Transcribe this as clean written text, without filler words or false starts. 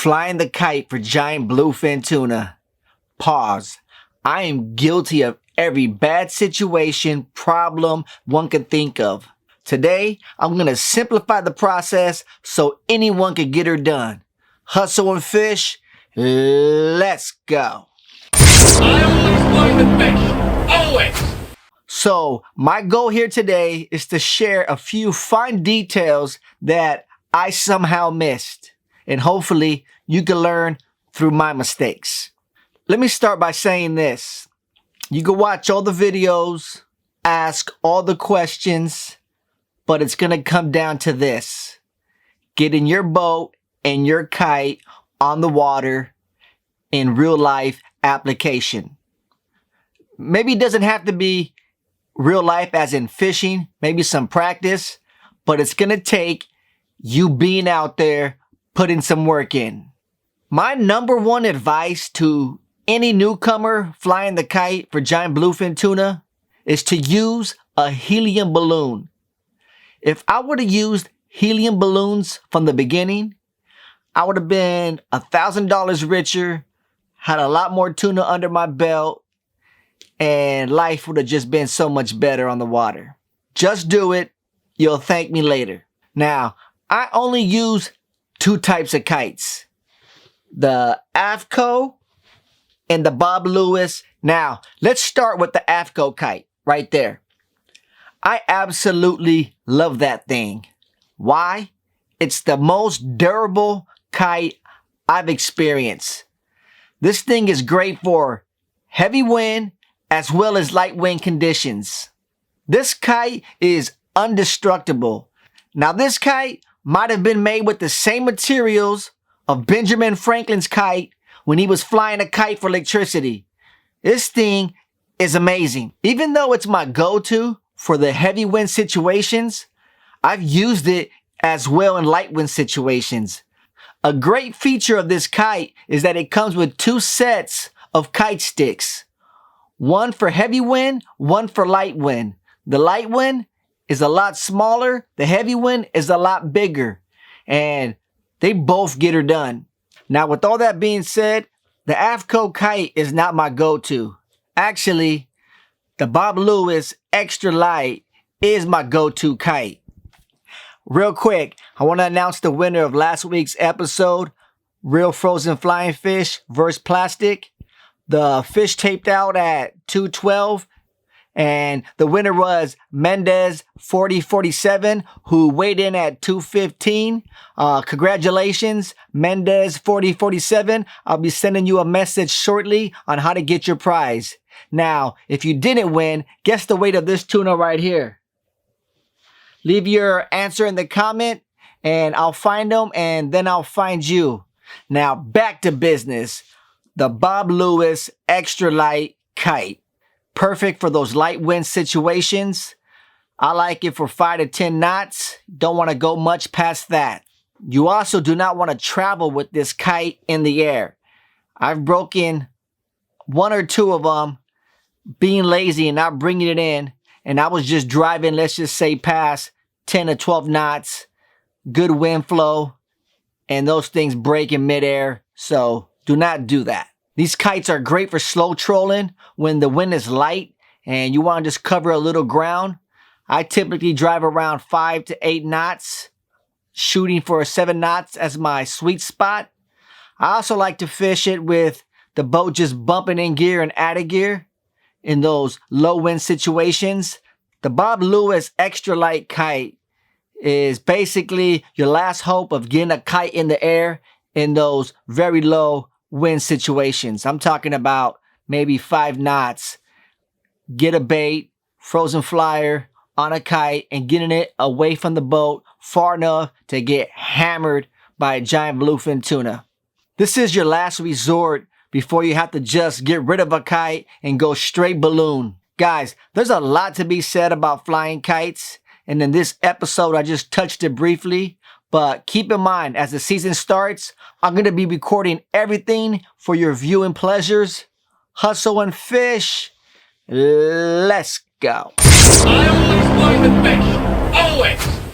Flying the kite for giant bluefin tuna. Pause. I am guilty of every bad situation, problem one can think of. Today, I'm going to simplify the process so anyone can get her done. Hustle and fish, let's go. I always fly the fish, always. So, my goal here today is to share a few fine details that I somehow missed. And hopefully, you can learn through my mistakes. Let me start by saying this. You can watch all the videos, ask all the questions, but it's going to come down to this. Getting your boat and your kite on the water in real life application. Maybe it doesn't have to be real life as in fishing, maybe some practice, but it's going to take you being out there, putting some work in. My number one advice to any newcomer flying the kite for giant bluefin tuna is to use a helium balloon. If I would have used helium balloons from the beginning, I would have been $1,000 richer, had a lot more tuna under my belt, and life would have just been so much better on the water. Just do it. You'll thank me later. Now, I only use two types of kites. The AFCO and the Bob Lewis. Now, let's start with the AFCO kite right there. I absolutely love that thing. Why? It's the most durable kite I've experienced. This thing is great for heavy wind as well as light wind conditions. This kite is indestructible. Now, this kite might have been made with the same materials of Benjamin Franklin's kite when he was flying a kite for electricity. This thing is amazing. Even though it's my go-to for the heavy wind situations, I've used it as well in light wind situations. A great feature of this kite is that it comes with two sets of kite sticks. One for heavy wind, one for light wind. The light wind is a lot smaller. The heavy wind is a lot bigger. And they both get her done. Now, with all that being said, the AFCO kite is not my go-to. Actually, the Bob Lewis Extra Light is my go-to kite. Real quick, I want to announce the winner of last week's episode, Real Frozen Flying Fish vs. Plastic. The fish taped out at 212. And the winner was Mendez 4047, who weighed in at 215. Congratulations, Mendez 4047. I'll be sending you a message shortly on how to get your prize. Now, if you didn't win, guess the weight of this tuna right here. Leave your answer in the comment and I'll find them and then I'll find you. Now, back to business. The Bob Lewis Extra Light Kite. Perfect for those light wind situations. I like it for 5 to 10 knots. Don't want to go much past that. You also do not want to travel with this kite in the air. I've broken one or two of them being lazy and not bringing it in. And I was just driving, let's just say past 10 to 12 knots. Good wind flow. And those things break in midair. So do not do that. These kites are great for slow trolling when the wind is light and you want to just cover a little ground. I typically drive around 5 to 8 knots, shooting for 7 knots as my sweet spot. I also like to fish it with the boat just bumping in gear and out of gear in those low wind situations. The Bob Lewis Extra Light Kite is basically your last hope of getting a kite in the air in those very low wind situations. I'm talking about maybe 5 knots. Get a bait, frozen flyer on a kite and getting it away from the boat far enough to get hammered by a giant bluefin tuna. This is your last resort before you have to just get rid of a kite and go straight balloon. Guys, there's a lot to be said about flying kites. And in this episode, I just touched it briefly. But keep in mind, as the season starts, I'm going to be recording everything for your viewing pleasures. Hustle and fish. Let's go. I always fly the fish, always.